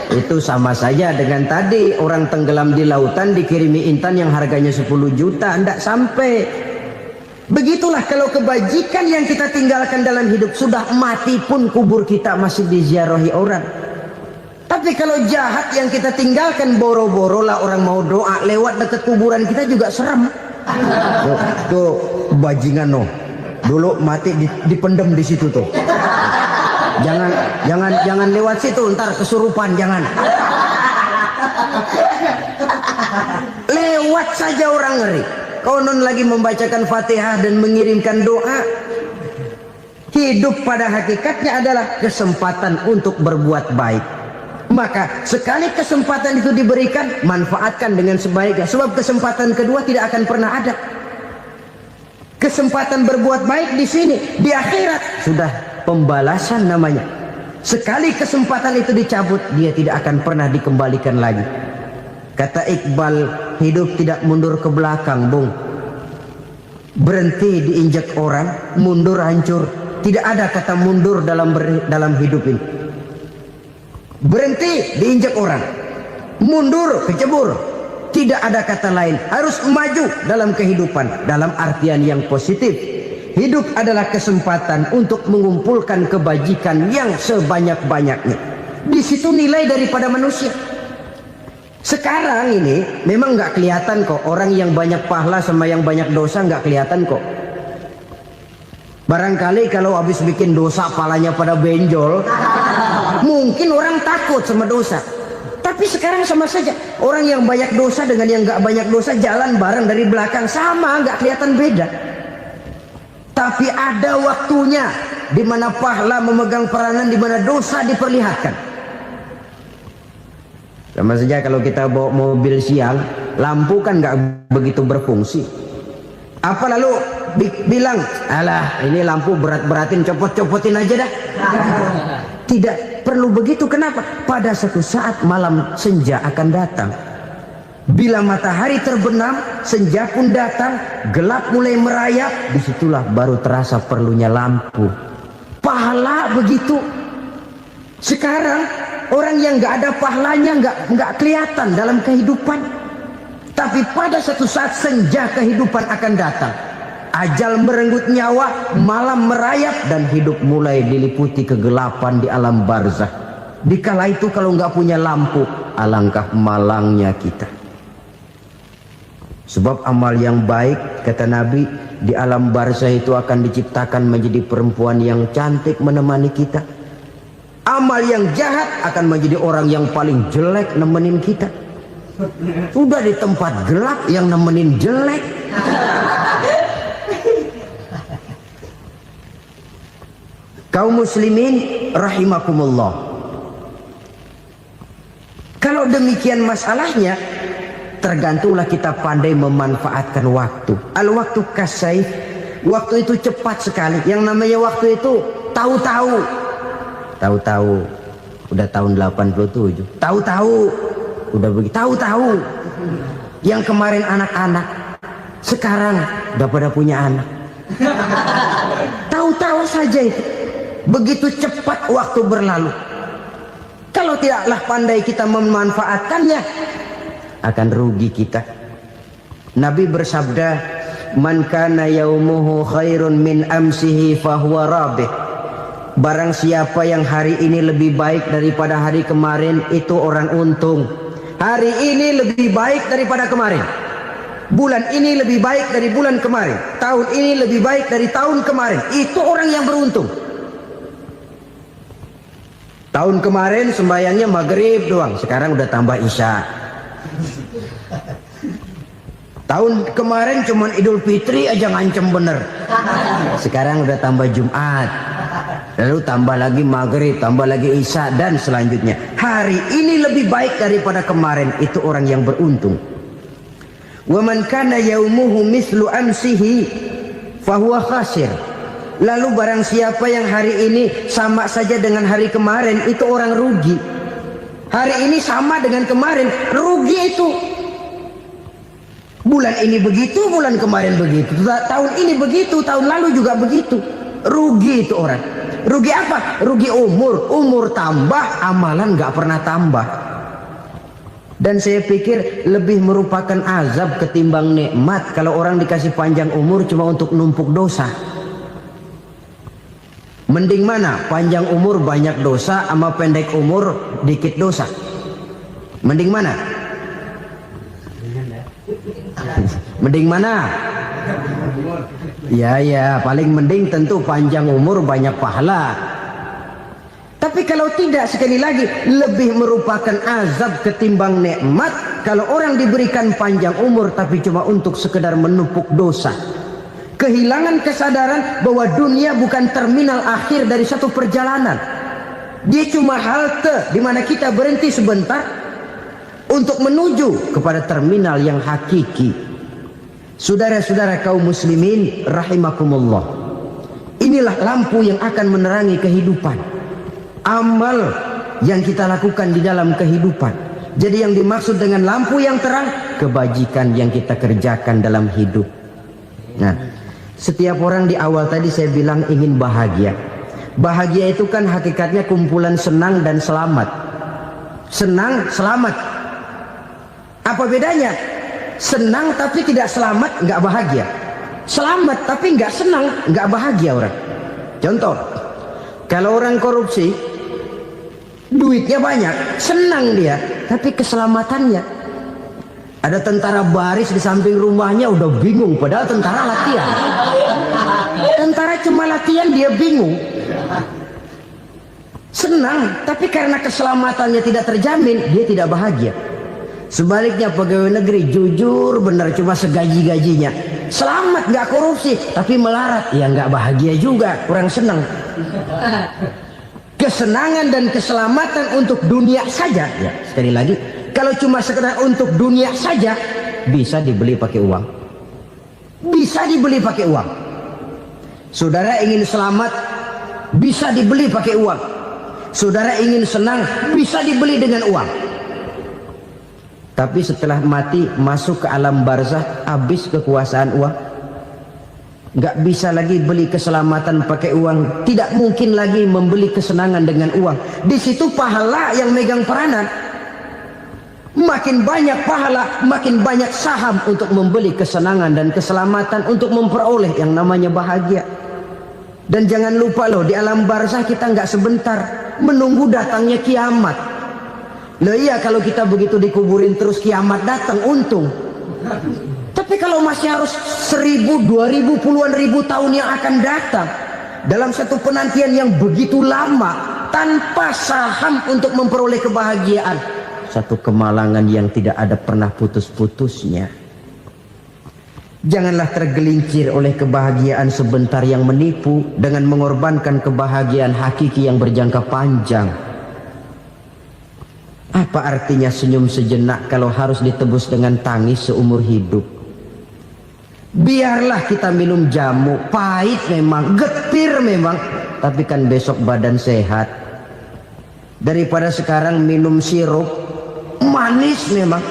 Itu sama saja dengan tadi orang tenggelam di lautan dikirimi intan yang harganya 10 juta, tidak sampai. Begitulah kalau kebajikan yang kita tinggalkan dalam hidup, sudah mati pun kubur kita masih diziarahi orang. Tapi kalau jahat yang kita tinggalkan, boro-boro lah orang mau doa lewat dekat kuburan kita juga serem. Tuh bajingan no, dulu mati dipendem di situ tuh. Jangan lewat situ, ntar kesurupan, jangan. Lewat saja orang ngeri. Konon lagi membacakan Fatihah dan mengirimkan doa. Hidup pada hakikatnya adalah kesempatan untuk berbuat baik. Maka sekali kesempatan itu diberikan, manfaatkan dengan sebaiknya. Sebab kesempatan kedua tidak akan pernah ada. Kesempatan berbuat baik di sini, di akhirat sudah pembalasan namanya. Sekali kesempatan itu dicabut, dia tidak akan pernah dikembalikan lagi. Kata Iqbal, hidup tidak mundur ke belakang, Bung. Berhenti diinjak orang, mundur hancur. Tidak ada kata mundur dalam hidup ini. Berhenti diinjak orang, mundur kecebur. Tidak ada kata lain. Harus maju dalam kehidupan, dalam artian yang positif. Hidup adalah kesempatan untuk mengumpulkan kebajikan yang sebanyak-banyaknya. Di situ nilai daripada manusia. Sekarang ini memang nggak kelihatan kok, orang yang banyak pahala sama yang banyak dosa nggak kelihatan kok. Barangkali kalau habis bikin dosa palanya pada benjol, mungkin orang takut sama dosa. Tapi sekarang sama saja, orang yang banyak dosa dengan yang nggak banyak dosa jalan bareng dari belakang, sama, nggak kelihatan beda. Tapi ada waktunya di mana pahala memegang peranan, di mana dosa diperlihatkan. Sama saja kalau kita bawa mobil siang, lampu kan nggak begitu berfungsi. Apa lalu bilang, alah ini lampu berat-beratin, copot-copotin aja dah. Tidak, perlu begitu. Kenapa? Pada satu saat malam senja akan datang. Bila matahari terbenam, senja pun datang, gelap mulai merayap, disitulah baru terasa perlunya lampu. Pahala begitu. Sekarang orang yang nggak ada pahalanya nggak kelihatan dalam kehidupan. Tapi pada satu saat senja kehidupan akan datang. Ajal merenggut nyawa, malam merayap, dan hidup mulai diliputi kegelapan di alam barzah. Dikala itu kalau nggak punya lampu, alangkah malangnya kita. Sebab amal yang baik, kata Nabi, di alam barzah itu akan diciptakan menjadi perempuan yang cantik menemani kita. Amal yang jahat akan menjadi orang yang paling jelek nemenin kita. Sudah di tempat gelap yang nemenin jelek. Kaum muslimin rahimakumullah. Kalau demikian masalahnya, tergantunglah kita pandai memanfaatkan waktu. Al-waktu kasayf. Waktu itu cepat sekali. Yang namanya waktu itu tahu-tahu. Tahu-tahu. Udah tahun 87. Tahu-tahu. Udah begitu. Tahu-tahu. Yang kemarin anak-anak, sekarang udah pada punya anak. Tahu-tahu saja itu. Begitu cepat waktu berlalu. Kalau tidaklah pandai kita memanfaatkannya, akan rugi kita. Nabi bersabda, "Man kana yaumuhu khairun min amsihi fahuwa rabih." Barang siapa yang hari ini lebih baik daripada hari kemarin, itu orang untung. Hari ini lebih baik daripada kemarin. Bulan ini lebih baik dari bulan kemarin. Tahun ini lebih baik dari tahun kemarin. Itu orang yang beruntung. Tahun kemarin sembahyangnya maghrib doang, sekarang udah tambah isya. Tahun kemarin cuman Idul Fitri aja ngancem bener, sekarang udah tambah Jumat, lalu tambah lagi maghrib, tambah lagi isya, dan selanjutnya. Hari ini lebih baik daripada kemarin, itu orang yang beruntung. Wa man kana yaumuhu mislu amsihi fahuwa khasir. Lalu barang siapa yang hari ini sama saja dengan hari kemarin, itu orang rugi. Hari ini sama dengan kemarin, rugi itu. Bulan ini begitu, bulan kemarin begitu, tahun ini begitu, tahun lalu juga begitu. Rugi itu orang. Rugi apa? Rugi umur. Umur tambah, amalan gak pernah tambah. Dan saya pikir lebih merupakan azab ketimbang nikmat kalau orang dikasih panjang umur cuma untuk numpuk dosa. Mending mana? Panjang umur banyak dosa sama pendek umur dikit dosa? Mending mana? Mending mana? Ya, paling mending tentu panjang umur banyak pahala. Tapi kalau tidak, sekali lagi, lebih merupakan azab ketimbang nikmat kalau orang diberikan panjang umur tapi cuma untuk sekedar menumpuk dosa. Kehilangan kesadaran bahwa dunia bukan terminal akhir dari satu perjalanan. Dia cuma halte di mana kita berhenti sebentar untuk menuju kepada terminal yang hakiki. Saudara-saudara kaum muslimin rahimakumullah. Inilah lampu yang akan menerangi kehidupan. Amal yang kita lakukan di dalam kehidupan. Jadi yang dimaksud dengan lampu yang terang, kebajikan yang kita kerjakan dalam hidup. Nah, setiap orang di awal tadi saya bilang ingin bahagia. Bahagia itu kan hakikatnya kumpulan senang dan selamat. Senang, selamat. Apa bedanya? Senang tapi tidak selamat, nggak bahagia. Selamat tapi nggak senang, nggak bahagia orang. Contoh, kalau orang korupsi, duitnya banyak, senang dia, tapi keselamatannya. Ada tentara baris di samping rumahnya udah bingung, padahal tentara latihan. Tentara cuma latihan, dia bingung. Senang, tapi karena keselamatannya tidak terjamin, dia tidak bahagia. Sebaliknya pegawai negeri jujur benar, cuma segaji-gajinya. Selamat, nggak korupsi, tapi melarat, ya nggak bahagia juga, kurang senang. Kesenangan dan keselamatan untuk dunia saja, ya sekali lagi. Kalau cuma sekedar untuk dunia saja, bisa dibeli pakai uang. Bisa dibeli pakai uang. Saudara ingin selamat, bisa dibeli pakai uang. Saudara ingin senang, bisa dibeli dengan uang. Tapi setelah mati, masuk ke alam barzah, habis kekuasaan uang. Nggak bisa lagi beli keselamatan pakai uang. Tidak mungkin lagi membeli kesenangan dengan uang. Di situ pahala yang megang peranan. Makin banyak pahala, makin banyak saham untuk membeli kesenangan dan keselamatan, untuk memperoleh yang namanya bahagia. Dan jangan lupa loh, di alam barzah kita nggak sebentar, menunggu datangnya kiamat. Loh iya, kalau kita begitu dikuburin terus kiamat datang, untung. Tapi kalau masih harus 1000, 2000, puluhan ribu tahun yang akan datang, dalam satu penantian yang begitu lama, tanpa saham untuk memperoleh kebahagiaan, satu kemalangan yang tidak ada pernah putus-putusnya. Janganlah tergelincir oleh kebahagiaan sebentar yang menipu dengan mengorbankan kebahagiaan hakiki yang berjangka panjang. Apa artinya senyum sejenak kalau harus ditebus dengan tangis seumur hidup? Biarlah kita minum jamu, pahit memang, getir memang, tapi kan besok badan sehat. Daripada sekarang minum sirup, manis memang,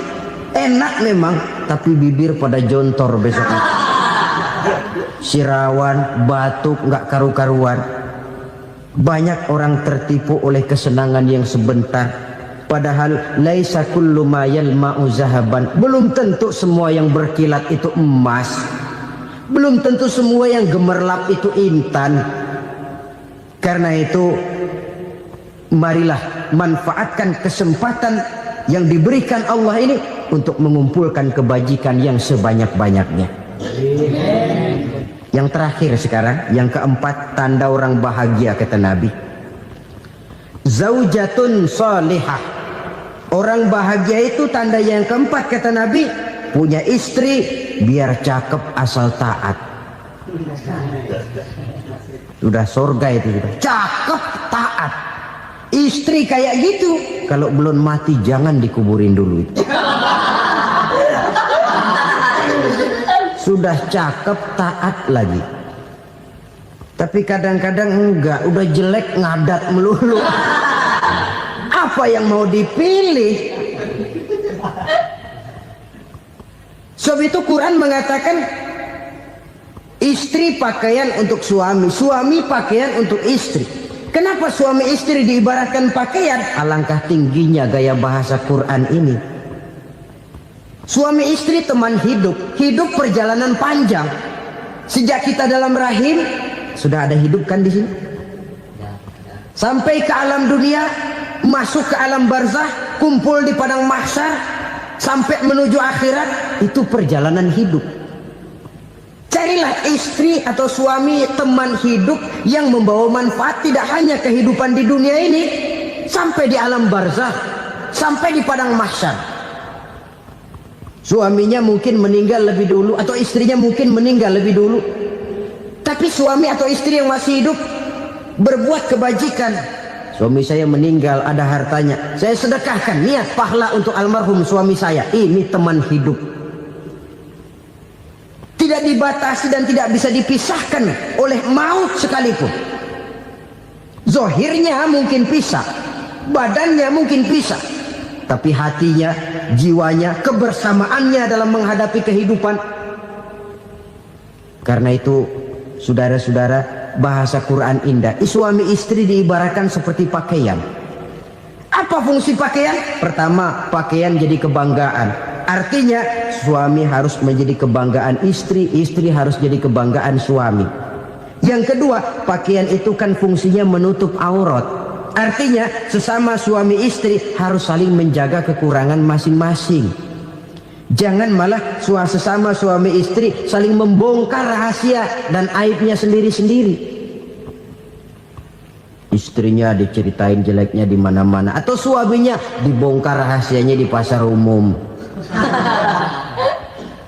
enak memang, tapi bibir pada jontor besoknya. Sirawan, batuk, nggak karu-karuan. Banyak orang tertipu oleh kesenangan yang sebentar, padahal laisa kullu ma yalma'u zahaban. Belum tentu semua yang berkilat itu emas. Belum tentu semua yang gemerlap itu intan. Karena itu, marilah manfaatkan kesempatan yang diberikan Allah ini untuk mengumpulkan kebajikan yang sebanyak-banyaknya. Yang terakhir sekarang, yang keempat, tanda orang bahagia kata Nabi. Zaujatun salihah. Orang bahagia itu tanda yang keempat kata Nabi, punya istri biar cakep asal taat. Sudah surga itu, cakep taat. Istri kayak gitu, kalau belum mati jangan dikuburin dulu. Sudah cakep taat lagi. Tapi kadang-kadang enggak, udah jelek ngadat melulu. Apa yang mau dipilih? Sebab itu Quran mengatakan istri pakaian untuk suami, suami pakaian untuk istri. Kenapa suami istri diibaratkan pakaian? Alangkah tingginya gaya bahasa Quran ini. Suami istri teman hidup, hidup perjalanan panjang. Sejak kita dalam rahim sudah ada hidup kan di sini. Sampai ke alam dunia, masuk ke alam barzah, kumpul di padang mahsyar, sampai menuju akhirat, itu perjalanan hidup. Carilah istri atau suami teman hidup yang membawa manfaat tidak hanya kehidupan di dunia ini, sampai di alam barzah, sampai di padang mahsyar. Suaminya mungkin meninggal lebih dulu, atau istrinya mungkin meninggal lebih dulu, tapi suami atau istri yang masih hidup berbuat kebajikan. Suami saya meninggal, ada hartanya, saya sedekahkan, niat pahala untuk almarhum suami saya. Ini teman hidup, tidak dibatasi dan tidak bisa dipisahkan oleh maut sekalipun. Zohirnya mungkin pisah, badannya mungkin pisah, tapi hatinya, jiwanya, kebersamaannya dalam menghadapi kehidupan. Karena itu, saudara-saudara, bahasa Quran indah. Suami istri diibaratkan seperti pakaian. Apa fungsi pakaian? Pertama, pakaian jadi kebanggaan. Artinya suami harus menjadi kebanggaan istri, istri harus jadi kebanggaan suami. Yang kedua, pakaian itu kan fungsinya menutup aurat. Artinya sesama suami istri harus saling menjaga kekurangan masing-masing. Jangan malah sesama suami istri saling membongkar rahasia dan aibnya sendiri-sendiri. Istrinya diceritain jeleknya di mana-mana, atau suaminya dibongkar rahasianya di pasar umum.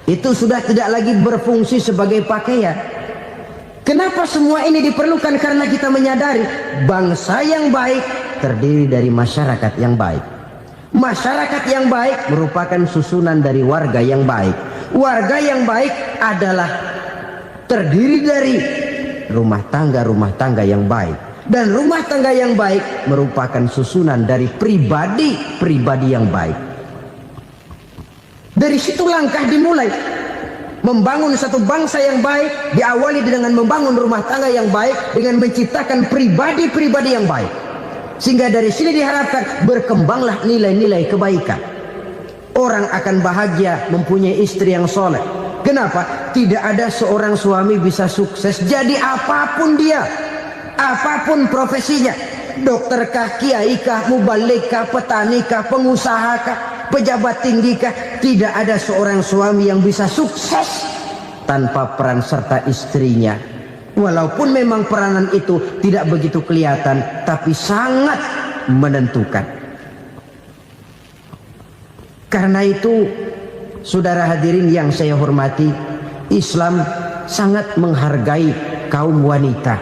Itu sudah tidak lagi berfungsi sebagai pakaian. Kenapa semua ini diperlukan? Karena kita menyadari bangsa yang baik terdiri dari masyarakat yang baik. Masyarakat yang baik merupakan susunan dari warga yang baik. Warga yang baik adalah terdiri dari rumah tangga yang baik. Dan rumah tangga yang baik merupakan susunan dari pribadi-pribadi yang baik. Dari situ langkah dimulai. Membangun satu bangsa yang baik diawali dengan membangun rumah tangga yang baik, dengan menciptakan pribadi-pribadi yang baik. Sehingga dari sini diharapkan berkembanglah nilai-nilai kebaikan. Orang akan bahagia mempunyai istri yang soleh. Kenapa? Tidak ada seorang suami bisa sukses jadi apapun dia, apapun profesinya, dokter kah, kiai kah, mubalik kah, petani kah, pengusaha kah, pejabat tinggi kah, tidak ada seorang suami yang bisa sukses tanpa peran serta istrinya. Walaupun memang peranan itu tidak begitu kelihatan, tapi sangat menentukan. Karena itu, saudara hadirin yang saya hormati, Islam sangat menghargai kaum wanita,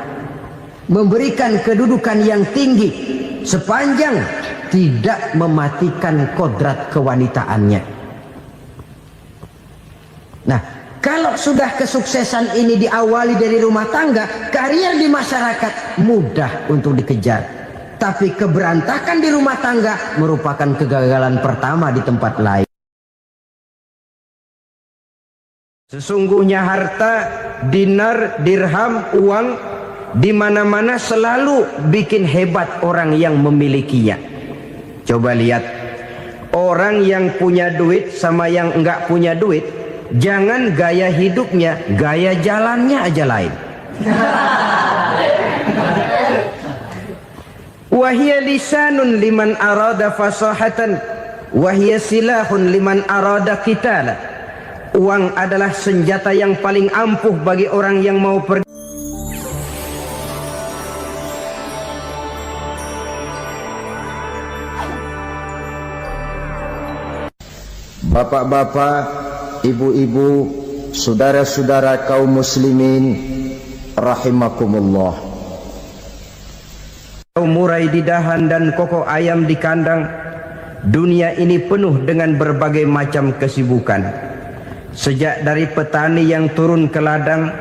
memberikan kedudukan yang tinggi sepanjang tidak mematikan kodrat kewanitaannya. Nah, kalau sudah kesuksesan ini diawali dari rumah tangga, karier di masyarakat mudah untuk dikejar. Tapi keberantakan di rumah tangga merupakan kegagalan pertama di tempat lain. Sesungguhnya harta, dinar, dirham, uang di mana-mana selalu bikin hebat orang yang memilikinya. Coba lihat, orang yang punya duit sama yang enggak punya duit, jangan gaya hidupnya, gaya jalannya aja lain. Wahia lisanun liman arada fasahatan, wahia silahun liman arada qitala. Uang adalah senjata yang paling ampuh bagi orang yang mau pergi. Bapak-bapak, ibu-ibu, saudara-saudara kaum muslimin rahimakumullah. Murai di dahan dan koko ayam di kandang, dunia ini penuh dengan berbagai macam kesibukan. Sejak dari petani yang turun ke ladang,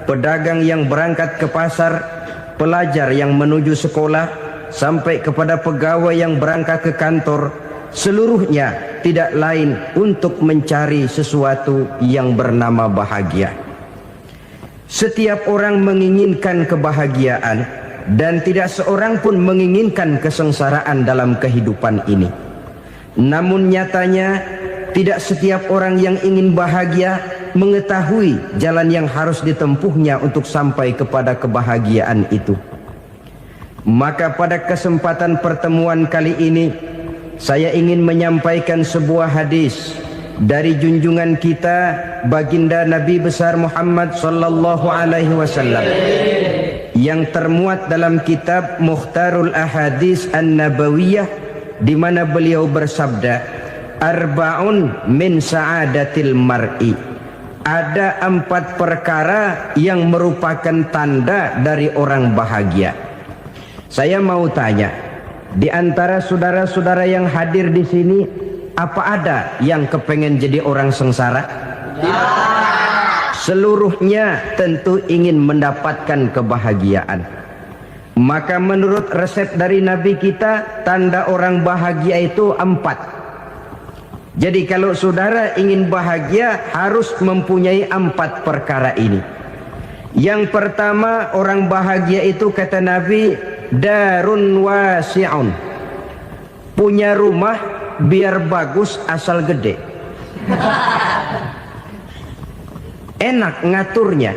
pedagang yang berangkat ke pasar, pelajar yang menuju sekolah, sampai kepada pegawai yang berangkat ke kantor, seluruhnya tidak lain untuk mencari sesuatu yang bernama bahagia. Setiap orang menginginkan kebahagiaan, dan tidak seorang pun menginginkan kesengsaraan dalam kehidupan ini. Namun nyatanya tidak setiap orang yang ingin bahagia mengetahui jalan yang harus ditempuhnya untuk sampai kepada kebahagiaan itu. Maka pada kesempatan pertemuan kali ini, saya ingin menyampaikan sebuah hadis dari junjungan kita baginda Nabi besar Muhammad sallallahu alaihi wasallam yang termuat dalam kitab Mukhtarul Ahadits An-Nabawiyah, di mana beliau bersabda, arba'un min sa'adatil mar'i. Ada 4 perkara yang merupakan tanda dari orang bahagia. Saya mau tanya, di antara saudara-saudara yang hadir di sini, apa ada yang kepengen jadi orang sengsara? Seluruhnya tentu ingin mendapatkan kebahagiaan. Maka menurut resep dari Nabi kita, tanda orang bahagia itu 4. Jadi kalau saudara ingin bahagia, harus mempunyai 4 perkara ini. Yang pertama, orang bahagia itu kata Nabi, darun wasi'un. Punya rumah biar bagus asal gede. Enak ngaturnya,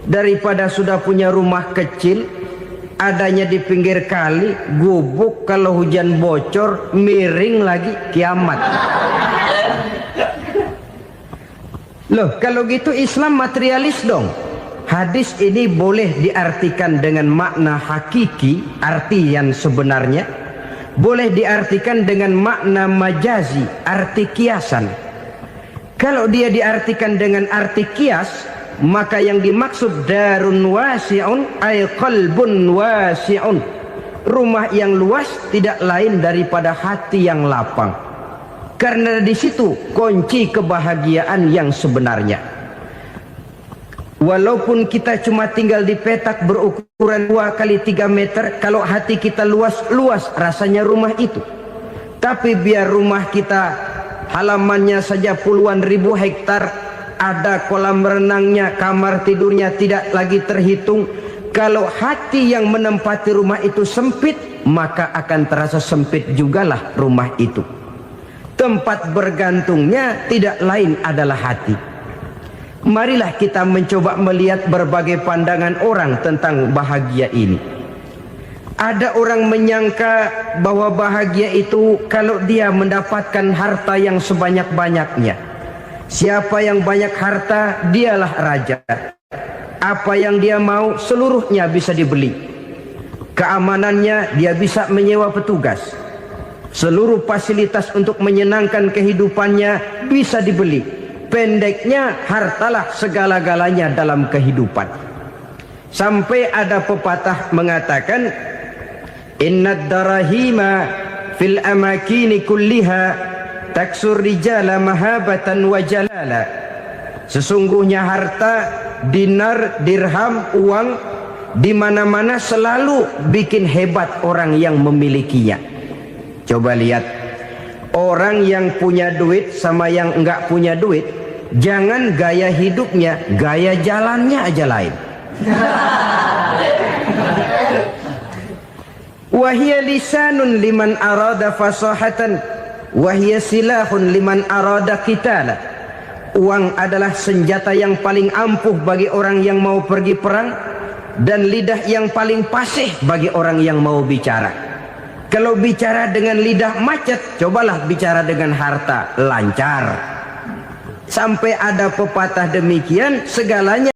daripada sudah punya rumah kecil adanya di pinggir kali, gubuk, kalau hujan bocor miring lagi, kiamat. Loh, kalau gitu Islam materialis dong. Hadis ini boleh diartikan dengan makna hakiki, arti yang sebenarnya, boleh diartikan dengan makna majazi, arti kiasan. Kalau dia diartikan dengan arti kias, maka yang dimaksud darun wasi'un ay qalbun wasi'un. Rumah yang luas tidak lain daripada hati yang lapang. Karena di situ kunci kebahagiaan yang sebenarnya. Walaupun kita cuma tinggal di petak berukuran 2 kali 3 meter, kalau hati kita luas rasanya rumah itu. Tapi biar rumah kita halamannya saja puluhan ribu hektar, ada kolam renangnya, kamar tidurnya tidak lagi terhitung. Kalau hati yang menempati rumah itu sempit, maka akan terasa sempit jugalah rumah itu. Tempat bergantungnya tidak lain adalah hati. Marilah kita mencoba melihat berbagai pandangan orang tentang bahagia ini. Ada orang menyangka bahwa bahagia itu kalau dia mendapatkan harta yang sebanyak-banyaknya. Siapa yang banyak harta, dialah raja. Apa yang dia mau, seluruhnya bisa dibeli. Keamanannya, dia bisa menyewa petugas. Seluruh fasilitas untuk menyenangkan kehidupannya bisa dibeli. Pendeknya, hartalah segala-galanya dalam kehidupan. Sampai ada pepatah mengatakan, innad darahima fil amakini kulliha taksur rijala mahabatan wa jalala. Sesungguhnya harta, dinar, dirham, uang di mana-mana selalu bikin hebat orang yang memilikinya. Coba lihat, orang yang punya duit sama yang enggak punya duit, jangan gaya hidupnya, gaya jalannya aja lain. Wahia lisanun liman arada fasahatan, wahia silahun liman arada qitala. Uang adalah senjata yang paling ampuh bagi orang yang mau pergi perang, dan lidah yang paling fasih bagi orang yang mau bicara. Kalau bicara dengan lidah macet, cobalah bicara dengan harta, lancar. Sampai ada pepatah demikian, segalanya